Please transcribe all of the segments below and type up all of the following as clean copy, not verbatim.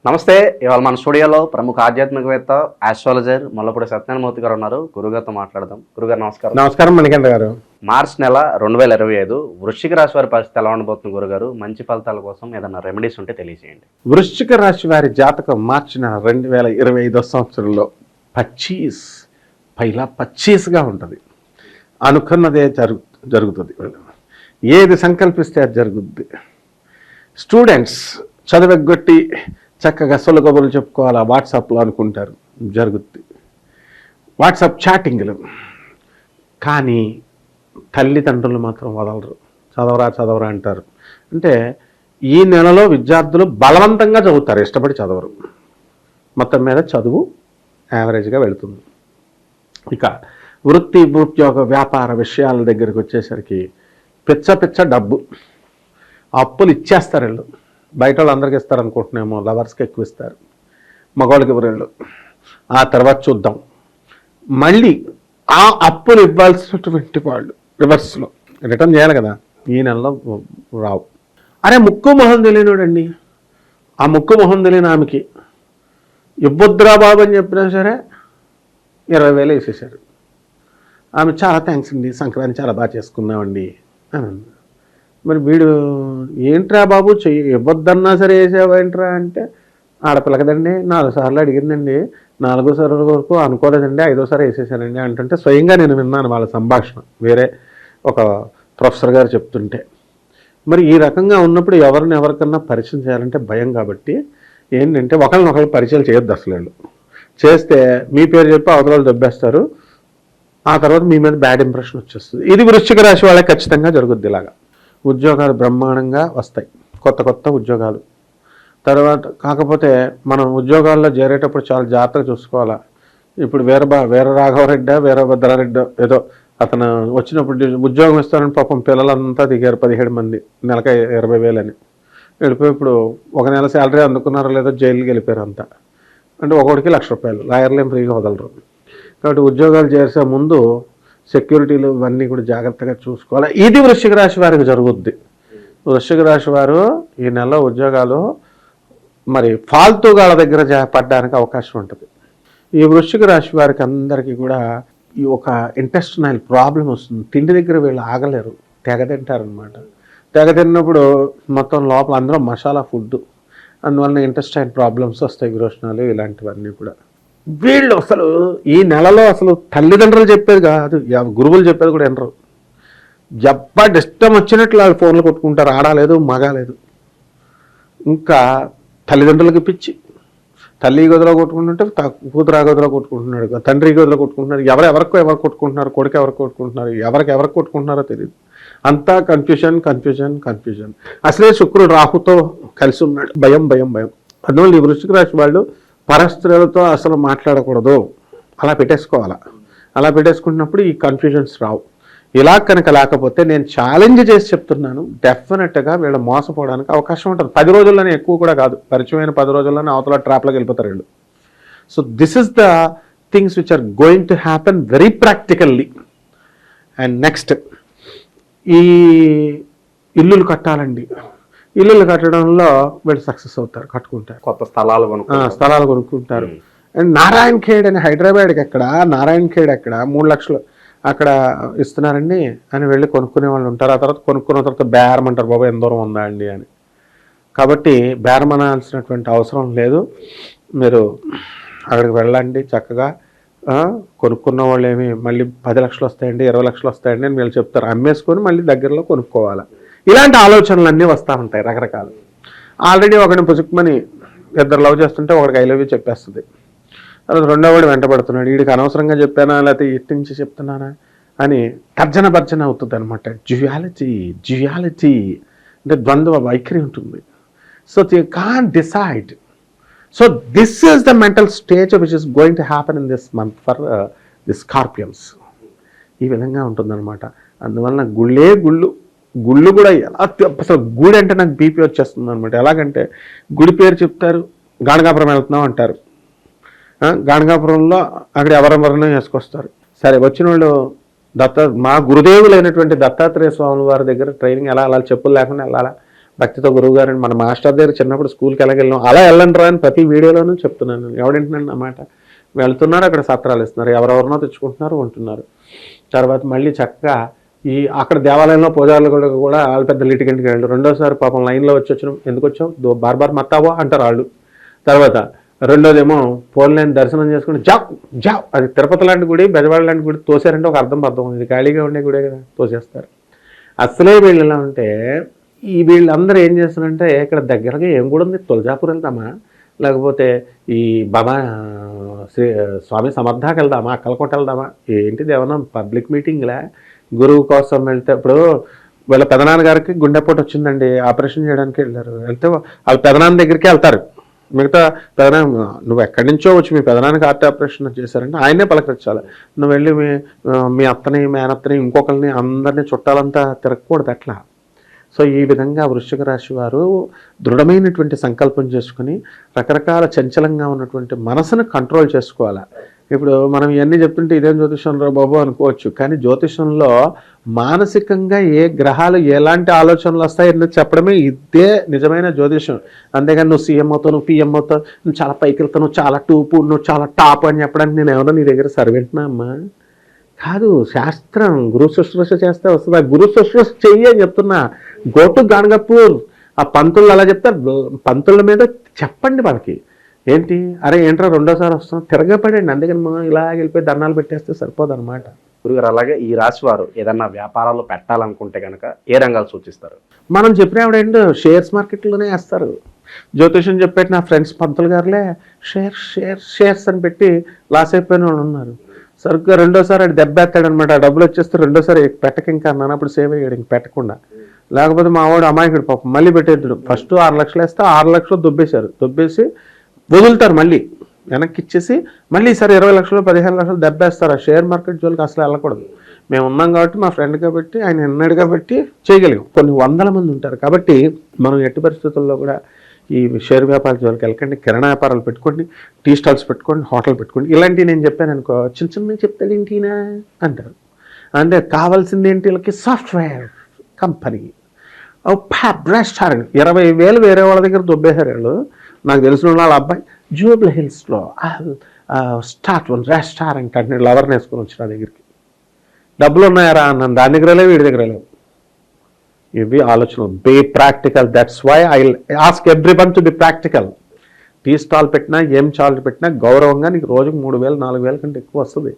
నమస్తే. ఇవాళ మన స్టూడియోలో ప్రముఖ ఆధ్యాత్మికవేత్త, ఆస్ట్రాలజర్ ముల్లపూడి సత్యనారాయణమూర్తి గారు ఉన్నారు. గురుగారితో మాట్లాడదాం. గురుగారు నమస్కారం. నమస్కారం మణికంఠ గారు. మార్చ్ నెల 2025 వృశ్చిక రాశి వారి పరిస్థితి ఎలా ఉండబోతుంది గురుగారు? మంచి ఫలితాల కోసం ఏదైనా రెమెడీస్ ఉంటే తెలియజేయండి. వృశ్చిక రాశి వారి జాతకం మార్చి నెల 2025 సంవత్సరంలో పైలా పచ్చీస్గా ఉంటుంది. అనుకున్నదే జరుగుతుంది. ఏది సంకల్పిస్తే అది జరుగుద్ది. స్టూడెంట్స్ చదివెగ్గొట్టి చక్కగా సొల్లు కబుర్లు చెప్పుకోవాలా వాట్సాప్లో అనుకుంటారు, జరుగుద్ది. వాట్సాప్ చాటింగ్లు. కానీ తల్లిదండ్రులు మాత్రం వదలరు. చదవరా అంటారు. అంటే ఈ నెలలో విద్యార్థులు బలవంతంగా చదువుతారు, ఇష్టపడి చదవరు. మొత్తం మీద చదువు యావరేజ్గా వెళుతుంది. ఇక వృత్తి, ఉద్యోగ, వ్యాపార విషయాల దగ్గరికి వచ్చేసరికి పిచ్చ డబ్బు, అప్పులు ఇచ్చేస్తారు వీళ్ళు. బయట వాళ్ళు అందరికి ఇస్తారు అనుకుంటున్నామో, లవర్స్కి ఎక్కువ ఇస్తారు, మగవాళ్ళకి ఎవరు. ఆ తర్వాత చూద్దాం. మళ్ళీ ఆ అప్పులు ఇవ్వాల్సినటువంటి వాళ్ళు రివర్స్లో రిటర్న్ చేయాలి కదా, ఈ నెలలో రావు. అరే ముక్కు మొహం తెలియనుడండి, ఆ ముక్కు మొహం తెలియని ఆమెకి ఇవ్వద్దురా బాబు అని చెప్పినా సరే 20,000 వేసేసారు. ఆమె చాలా థ్యాంక్స్ అండి, సంక్రాంతి చాలా బాగా చేసుకున్నామండి అని. మరి వీడు ఏంట్రా బాబు ఇవ్వద్దన్నా సరే వేసావేంట్రా అంటే, ఆడపిల్ల కదండి 4 సార్లు అడిగిందండి, 4వ సార్లు వరకు అనుకోలేదండి, 5వ సారి వేసేసానండి అంటుంటే స్వయంగా నేను విన్నాను వాళ్ళ సంభాషణ, వేరే ఒక ప్రొఫెసర్ గారు చెప్తుంటే. మరి ఈ రకంగా ఉన్నప్పుడు ఎవరికన్నా పరిచయం చేయాలంటే భయం. కాబట్టి ఏంటంటే ఒకరినొకరు పరిచయం చేయొద్దు. అసలు వాళ్ళు చేస్తే మీ పేరు చెప్పి అవతల దొబ్బేస్తారు. ఆ తర్వాత మీ మీద బ్యాడ్ ఇంప్రెషన్ వచ్చేస్తుంది. ఇది వృశ్చిక రాశి వాళ్ళకి ఖచ్చితంగా జరుగుద్ది. ఇలాగా ఉద్యోగాలు బ్రహ్మాండంగా వస్తాయి, కొత్త ఉద్యోగాలు. తర్వాత కాకపోతే మనం ఉద్యోగాల్లో చేరేటప్పుడు చాలా జాగ్రత్తగా చూసుకోవాలా. ఇప్పుడు వీర రాఘవరెడ్డి, వీరభద్రారెడ్డి ఏదో అతను వచ్చినప్పుడు ఉద్యోగం ఇస్తానని పాపం పిల్లలంతా దిగారు, 17 మంది, నెలకి 20,000 అని వెళ్ళిపోయి ఇప్పుడు ఒక నెల శాలరీ అందుకున్నారో లేదో జైలుకి వెళ్ళిపోయారు అంతా. అంటే ఒకటికి ₹1,00,000. లాయర్లు ఏం ఫ్రీగా వదలరు. కాబట్టి ఉద్యోగాలు చేసే ముందు సెక్యూరిటీలు ఇవన్నీ కూడా జాగ్రత్తగా చూసుకోవాలి. ఇది వృశ్చిక రాశి వారికి జరుగుద్ది. వృశ్చిక రాశి వారు ఈ నెలలో ఉద్యోగాలు మరి ఫాల్తూగాళ్ళ దగ్గర పడడానికి అవకాశం ఉంటుంది. ఈ వృశ్చిక రాశి వారికి అందరికీ కూడా ఈ ఒక ఇంటెస్టినల్ ప్రాబ్లం వస్తుంది. తిండి దగ్గర వీళ్ళు ఆగలేరు, తెగ తింటారనమాట. తెగ తిన్నప్పుడు మొత్తం లోపల అందరూ మసాలా ఫుడ్, అందువల్ల ఇంటెస్టైన్ ప్రాబ్లమ్స్ వస్తాయి, విరోచనాలు ఇలాంటివన్నీ కూడా. వీళ్ళు అసలు ఈ నెలలో అసలు తల్లిదండ్రులు చెప్పేది కాదు, గురువులు చెప్పేది కూడా వినరు. ఇష్టం వచ్చినట్లు వాళ్ళు ఫోన్లు కొట్టుకుంటారు, ఆడలేదు మగాలేదు. ఇంకా తల్లిదండ్రులకి పిచ్చి, తల్లి గదిలో కొట్టుకుంటుంటే కూతురు ఆ గదిలో కొట్టుకుంటున్నాడు, తండ్రి గదిలో కొట్టుకుంటున్నారు. ఎవరు కొట్టుకుంటున్నారు, కొడుకు ఎవరికి కొట్టుకుంటున్నారు, ఎవరికి కొట్టుకుంటున్నారో తెలియదు. అంతా కన్ఫ్యూజన్. అసలే శుక్రుడు రాహుతో కలిసి ఉన్నాడు. భయం. అందువల్ల ఈ వృశ్చిక రాశి వాళ్ళు పరస్త్రీలతో అసలు మాట్లాడకూడదు, అలా పెట్టేసుకోవాలా. అలా పెట్టేసుకుంటున్నప్పుడు ఈ కన్ఫ్యూజన్స్ రావు. ఇలా కనుక లేకపోతే నేను ఛాలెంజ్ చేసి చెప్తున్నాను, డెఫినెట్గా వీళ్ళు మోసపోవడానికి అవకాశం ఉంటుంది. 10 రోజుల్లోనే, ఎక్కువ కూడా కాదు, పరిచయమైన 10 రోజుల్లోనే అవతల ట్రాప్లోకి వెళ్ళిపోతారు వీళ్ళు. So this is the things which are going to happen very practically. And next, ఈ ఇల్లులు కట్టాలండి. ఇల్లులు కట్టడంలో వీళ్ళు సక్సెస్ అవుతారు, కట్టుకుంటారు, కొత్త స్థలాలు కొనుక్కుంటారు. అండ్ నారాయణ ఖేడ్ అని హైదరాబాద్కి ఎక్కడ, నారాయణ ఖేడ్ ఎక్కడ 3 లక్షలు అక్కడ ఇస్తున్నారండి అని వెళ్ళి కొనుక్కునే వాళ్ళు ఉంటారు. ఆ తర్వాత కొనుక్కున్న తర్వాత బేరమంటారు, బాబు ఎంత దూరం ఉందా అండి అని. కాబట్టి బేరమనాల్సినటువంటి అవసరం లేదు. మీరు అక్కడికి వెళ్ళండి చక్కగా. కొనుక్కున్న వాళ్ళు ఏమి మళ్ళీ 10 లక్షలు వస్తాయండి, 20 లక్షలు వస్తాయండి అని వీళ్ళు చెప్తారు. అమ్మేసుకొని మళ్ళీ దగ్గరలో కొనుక్కోవాలి. ఇలాంటి ఆలోచనలు అన్నీ వస్తూ ఉంటాయి రకరకాలు. ఆల్రెడీ ఒకడిని పుసుకుమని 2 లవ్ చేస్తుంటే ఒకడికి ఐ లవ్ యూ చెప్పేస్తుంది. తర్వాత 2వ వాడు వెంటబడుతున్నాడు, వీడికి అనవసరంగా చెప్పానా లేకపోతే ఇటు నుంచి చెప్తున్నానా అని తర్జన అవుతుంది అనమాట. డ్యుయాలిటీ అంటే ద్వంద్వ వైఖరి ఉంటుంది. So you can't decide. So this is the mental stage which is going to happen in this month for the scorpions. ఈ విధంగా ఉంటుందన్నమాట. అందువలన గుళ్ళు కూడా ఎలా, అసలు గుడి అంటే నాకు బీపీ వచ్చేస్తుంది అనమాట. ఎలాగంటే గుడి పేరు చెప్తారు, గాణగాపురం వెళ్తున్నాం అంటారు. గాణగాపురంలో అక్కడ ఎవరెవరినో వేసుకొస్తారు. సరే, వచ్చిన వాళ్ళు మా గురుదేవులైనటువంటి దత్తాత్రేయ స్వామి వారి దగ్గర ట్రైనింగ్ ఎలా వెళ్ళాలి, చెప్పులు లేకుండా వెళ్ళాలా, భక్తితో గురువు గారిని మన మాస్టర్ దగ్గర చిన్నప్పుడు స్కూల్కి వెళ్ళాం, అలా వెళ్ళండి రా అని ప్రతి వీడియోలోనూ చెప్తున్నాను. ఎవడేంటండి అన్నమాట, వెళ్తున్నారు, అక్కడ సత్రాలు ఇస్తున్నారు, ఎవరెవరినో తెచ్చుకుంటున్నారు, ఉంటున్నారు. తర్వాత మళ్ళీ చక్కగా అక్కడ దేవాలయంలో పూజారులు కూడా వాళ్ళు పెద్ద లిటిగెంట్కి వెళ్ళారు. రెండోసారి పాపం లైన్లో వచ్చిన ఎందుకు వచ్చావు బార్ మత్తావో అంటారు వాళ్ళు. తర్వాత రెండోదేమో పోన్లైన్ దర్శనం చేసుకుని జావ్ అది తిరుపతి లాంటి గుడి, బెజవాడ లాంటి గుడి తోసారంటే ఒక అర్థం ఇది ఖాళీగా ఉండే గుడే కదా, తోసేస్తారు. అసలే వీళ్ళు ఎలా ఉంటే వీళ్ళందరూ ఏం చేస్తారంటే ఇక్కడ దగ్గరగా ఏం కూడా ఉంది, తులజాపూర్ వెళ్దామా, లేకపోతే ఈ బాబా స్వామి సమర్థాకి వెళ్దామా, కలకోట వెళ్దామా, ఏంటిది ఏమన్నా పబ్లిక్ మీటింగ్లా, గురువు కోసం వెళ్తే. ఇప్పుడు వీళ్ళ పెదనాన్నగారికి గుండెపోటు వచ్చిందండి, ఆపరేషన్ చేయడానికి వెళ్ళారు. వెళ్తే వాళ్ళ పెదనాన్న దగ్గరికి వెళ్తారు. మిగతా పెదనాన్న నువ్వు ఎక్కడి నుంచో వచ్చి మీ పెదనాన్నకి హార్ట్ ఆపరేషన్ చేశారంటే ఆయనే పలకరించాలి. నువ్వు వెళ్ళి మీ అత్తని మేనత్తని ఇంకొకరిని అందరినీ చుట్టాలంతా తిరగకూడదు అట్లా. సో ఈ విధంగా వృశ్చిక రాశి వారు దృఢమైనటువంటి సంకల్పం చేసుకుని రకరకాల చంచలంగా ఉన్నటువంటి మనసును కంట్రోల్ చేసుకోవాలి. ఇప్పుడు మనం ఇవన్నీ చెప్తుంటే ఇదేం జ్యోతిషంలో బాబు అనుకోవచ్చు, కానీ జ్యోతిషంలో మానసికంగా ఏ గ్రహాలు ఎలాంటి ఆలోచనలు వస్తాయి అని చెప్పడమే ఇదే నిజమైన జ్యోతిషం. అంతేగాని నువ్వు సీఎం అవుతావు, నువ్వు పిఎం అవుతావు, నువ్వు చాలా పైకి వెళ్తావు, నువ్వు చాలా టూపు, నువ్వు చాలా టాప్ అని చెప్పడానికి నేను ఎవరో నీ దగ్గర సర్వెంట్నా అమ్మా కాదు. శాస్త్రం గురు శుశ్రూష చేస్తే వస్తుంది. ఆ గురు శుశ్రూష చెయ్యి అని చెప్తున్నా. గోటు గానగపూర్ ఆ పంతులు అలా చెప్తారు, పంతుల మీద చెప్పండి వాళ్ళకి. ఏంటి అరే ఏంట్రా రెండోసారి వస్తాం, తిరగపడండి. అందుకని మనం ఇలా వెళ్ళిపోయి దండాలు పెట్టేస్తే సరిపోదు అనమాట. గురుగారు అలాగే ఈ రాశి వారు ఏదన్నా వ్యాపారాలు పెట్టాలనుకుంటే కనుక ఏ రంగాలు సూచిస్తారు? మనం చెప్పినప్పుడు షేర్స్ మార్కెట్లోనే వేస్తారు. జ్యోతిషం చెప్పేటి నా ఫ్రెండ్స్ పంతులు గారులే షేర్స్ అని పెట్టి లాస్ అయిపోయిన వాళ్ళు ఉన్నారు. సరిగ్గా రెండోసారి అది దెబ్బేస్తాడనమాట. ఆ డబ్బులు వచ్చేస్తే రెండోసారి పెట్టక ఇంకా అన్నాను, అప్పుడు సేవ్ అయ్యాడు ఇంక పెట్టకుండా. లేకపోతే మా వాడు అమాయకుడు పాపం మళ్ళీ పెట్టేద్దుడు. ఫస్ట్ 6 లక్షలు వేస్తే 6 లక్షలు దొబ్బేసి వదులుతారు, మళ్ళీ వెనక్కి ఇచ్చేసి మళ్ళీ ఈసారి 20 లక్షలు 15 లక్షలు దెబ్బేస్తారు. ఆ షేర్ మార్కెట్ జోలికి అసలు వెళ్ళకూడదు. మేము ఉన్నాం కాబట్టి, మా ఫ్రెండ్ కాబట్టి, ఆయన ఎన్నాడు కాబట్టి చేయగలిగాం. కొన్ని వందల మంది ఉంటారు కాబట్టి మనం ఎట్టి పరిస్థితుల్లో కూడా ఈ షేర్ వ్యాపార జోలికి వెళ్ళకండి. కిరాణా వ్యాపారాలు పెట్టుకోండి, టీ స్టాల్స్ పెట్టుకోండి, హోటల్ పెట్టుకోండి. ఇలాంటివి నేను చెప్పాను అనుకో, చిన్న చెప్తాడు ఏంటినా అంటారు. అంటే కావాల్సింది ఏంటి వీళ్ళకి, సాఫ్ట్వేర్ కంపెనీ, రెస్టారెంట్ 20,000 వేరే వాళ్ళ దగ్గర దొబ్బేశారు వాళ్ళు. నాకు తెలిసిన వాళ్ళ అబ్బాయి జూబ్లీ హిల్స్లో స్టార్ట్ వన్ రెస్టారెంట్ అంటే లవర్ని వేసుకొని వచ్చి నా దగ్గరికి. డబ్బులు ఉన్నాయారా అన్నాను, దాని దగ్గర లేవు, వీడి దగ్గర లేవు. ఇవి ఆలోచనలు. Be practical. That's why I ask everyone to be practical. Tea stall పెట్టినా ఏం చాలు పెట్టినా గౌరవంగా నీకు రోజుకు 3,000 4,000 కంటే ఎక్కువ వస్తుంది.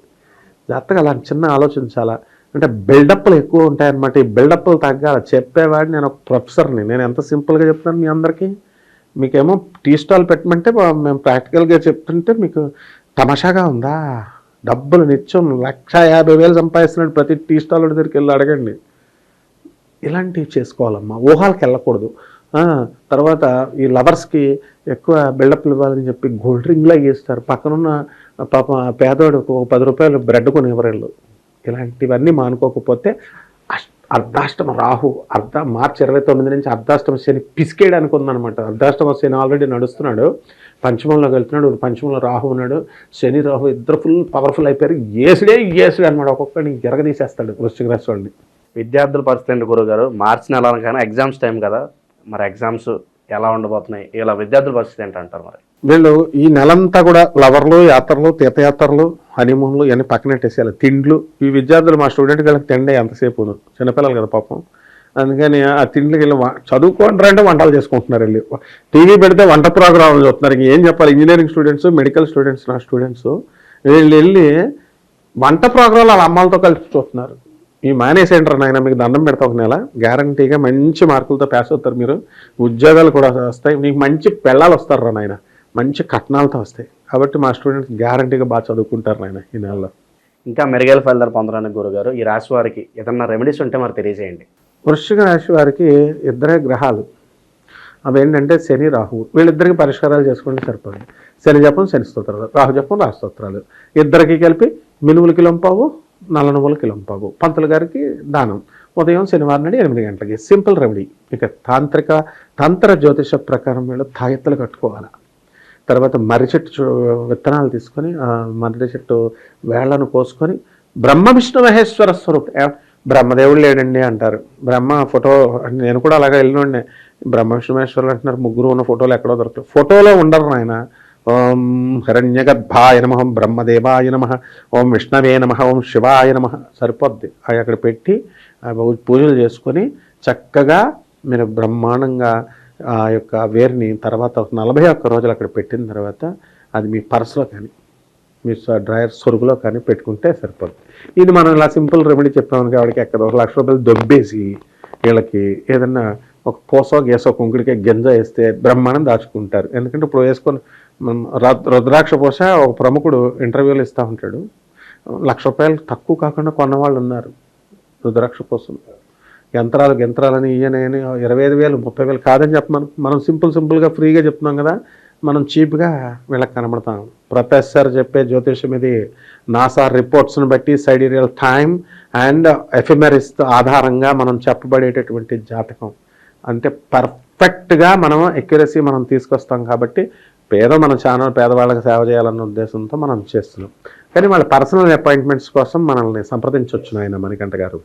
జాగ్రత్తగా అలాంటి చిన్న ఆలోచించాలా. అంటే బిల్డప్లు ఎక్కువ ఉంటాయన్నమాట. ఈ బిల్డప్లు తగ్గాల. చెప్పేవాడిని నేను ఒక ప్రొఫెసర్ని, నేను ఎంత సింపుల్గా చెప్తాను మీ అందరికీ. మీకేమో టీ స్టాల్ పెట్టమంటే మేము ప్రాక్టికల్గా చెప్తుంటే మీకు తమాషాగా ఉందా? డబ్బులు నిత్యం 1,50,000 సంపాదిస్తున్నాడు ప్రతి టీ స్టాల్ దగ్గరికి వెళ్ళి అడగండి. ఇలాంటివి చేసుకోవాలమ్మా, ఊహాలకు వెళ్ళకూడదు. తర్వాత ఈ లవర్స్కి ఎక్కువ బిల్డప్లు ఇవ్వాలని చెప్పి గోల్డ్ రింగ్లా గీస్తారు. పక్కనున్న పాప పేదోడు 10 రూపాయలు బ్రెడ్ కొనివ్వరేళ్ళు. ఇలాంటివన్నీ మానుకోకపోతే అర్ధాష్టమ రాహు మార్చి 29 నుంచి అర్ధాష్టమ శని పిసికేయడానికి ఉందనమాట. అర్ధాష్టమ శని ఆల్రెడీ నడుస్తున్నాడు, పంచమంలోకి వెళ్తున్నాడు. పంచమంలో రాహు ఉన్నాడు. శని రాహు ఇద్దరు ఫుల్ పవర్ఫుల్ అయిపోయారు. ఏసుడే అనమాట. ఒక్కొక్కడిని జరగదీసేస్తాడు వృశ్చిక రాశి వాళ్ళని. విద్యార్థుల పరిస్థితి ఏంటి గురుగారు? మార్చి నెల అనగానే ఎగ్జామ్స్ టైం కదా, మరి ఎగ్జామ్స్ ఎలా ఉండబోతున్నాయి? ఇలా విద్యార్థుల పరిస్థితి ఏంటంటారు? మరి వీళ్ళు ఈ నెలంతా కూడా లవర్లు, యాత్రలు, తీర్థయాత్రలు, హనీమూన్లు ఇవన్నీ పక్కనెట్టేసేయాలి. తిండ్లు. ఈ విద్యార్థులు మా స్టూడెంట్ వాళ్ళకి తిండే ఎంతసేపు చిన్నపిల్లలు కదా పాపం. అందుకని ఆ తిండ్లకి వెళ్ళి చదువుకుంటారంటే వంటలు చేసుకుంటున్నారు. వెళ్ళి టీవీ పెడితే వంట ప్రోగ్రాంలు చూస్తున్నారు. ఏం చెప్పాలి, ఇంజనీరింగ్ స్టూడెంట్స్, మెడికల్ స్టూడెంట్స్, నా స్టూడెంట్స్ వీళ్ళు వెళ్ళి వంట ప్రోగ్రాంలు వాళ్ళ అమ్మాలతో కలిసి చూస్తున్నారు. ఈ మానేసేంటారు నాయన, మీకు దండం పెడతా ఒక నెల గ్యారంటీగా మంచి మార్కులతో పాస్ అవుతారు. మీరు ఉద్యోగాలు కూడా వస్తాయి, మీకు మంచి పెళ్ళాలు వస్తారు రా నాయన, మంచి కట్నాలతో వస్తాయి. కాబట్టి మా స్టూడెంట్స్ గ్యారంటీగా బాగా చదువుకుంటారు నాయన ఈ నెలలో. ఇంకా మెరుగైన ఫలితాలు పొందడానికి గురుగారు ఈ రాశి వారికి ఏదన్నా రెమెడీస్ ఉంటే మరి తెలియజేయండి. వృశ్చిక రాశి వారికి 2 గ్రహాలు, అవేంటంటే శని రాహువు. వీళ్ళిద్దరికి పరిష్కారాలు చేసుకుంటే సరిపోతుంది. శని జపం శని స్తోత్రాలు, రాహు జపం రాహు స్తోత్రాలు. ఇద్దరికి కలిపి మినుములు కిలంపావు, నల్ల నువ్వులు కిలంపావు. పంతులు గారికి దానం ఉదయం శనివారం నాడు 8 గంటలకి. Simple remedy. ఇక తంత్ర జ్యోతిష ప్రకారం వీళ్ళు తాయెత్తులు కట్టుకోవాలి. తర్వాత మర్రి చెట్టు విత్తనాలు తీసుకొని మర్రి చెట్టు వేళ్లను కోసుకొని బ్రహ్మ విష్ణు మహేశ్వర స్వరూప్. బ్రహ్మదేవుడు లేడండి అంటారు. బ్రహ్మ ఫోటో నేను కూడా అలాగే వెళ్ళినండి. బ్రహ్మ విష్ణు మహేశ్వరులు అంటున్నారు, ముగ్గురు ఉన్న ఫోటోలు ఎక్కడో దొరకదు. ఫోటోలో ఉండరు నాయన. ఓం హిరణ్యగర్భాయ నమ, బ్రహ్మదేవాయ నమ, ఓం విష్ణవే నమ, ఓం శివాయ నమ సరిపోద్ది. అవి అక్కడ పెట్టి పూజలు చేసుకొని చక్కగా మీరు బ్రహ్మాండంగా ఆ యొక్క వేరుని తర్వాత 41 రోజులు అక్కడ పెట్టిన తర్వాత అది మీ పర్సులో కానీ మీ డ్రాయర్ సొరుగులో కానీ పెట్టుకుంటే సరిపోద్ది. ఇది మనం ఇలా సింపుల్ రెమెడీ చెప్పామని వాడికి ఎక్కడ 1 లక్ష రూపాయలు దొబ్బేసి వీళ్ళకి ఏదన్నా ఒక పోసో గేసో కుంకుడికి గింజ వేస్తే బ్రహ్మాండం దాచుకుంటారు. ఎందుకంటే ఇప్పుడు వేసుకొని రుద్రాక్ష పోస ఒక ప్రముఖుడు ఇంటర్వ్యూలు ఇస్తూ ఉంటాడు, 1 లక్ష రూపాయలు తక్కువ కాకుండా కొన్నవాళ్ళు ఉన్నారు రుద్రాక్ష కోసం. యంత్రాలని ఈయనని 25,000 30,000 కాదని చెప్పమని మనం సింపుల్గా ఫ్రీగా చెప్తున్నాం కదా, మనం చీప్గా వీళ్ళకి కనబడతాం. ప్రొఫెసర్ చెప్పే జ్యోతిషం ఇది నాసా రిపోర్ట్స్ని బట్టి సైడీరియల్ టైం అండ్ ఎఫిమెరిస్ ఆధారంగా మనం చెప్పబడేటటువంటి జాతకం. అంటే పర్ఫెక్ట్గా మనం ఎక్యురసీ మనం తీసుకొస్తాం కాబట్టి మన ఛానల్ పేదవాళ్ళకి సేవ చేయాలన్న ఉద్దేశంతో మనం చేస్తున్నాం. కానీ వాళ్ళ పర్సనల్ అపాయింట్మెంట్స్ కోసం మనల్ని సంప్రదించవచ్చు ఆయన మణికంఠ గారు.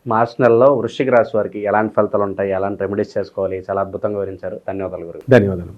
మార్చి నెలలో వృశ్చిక రాశి వారికి ఎలాంటి ఫలితాలు ఉంటాయి, ఎలాంటి రెమెడీస్ చేసుకోవాలి, చాలా అద్భుతంగా వివరించారు. ధన్యవాదాలు గురు. ధన్యవాదాలు.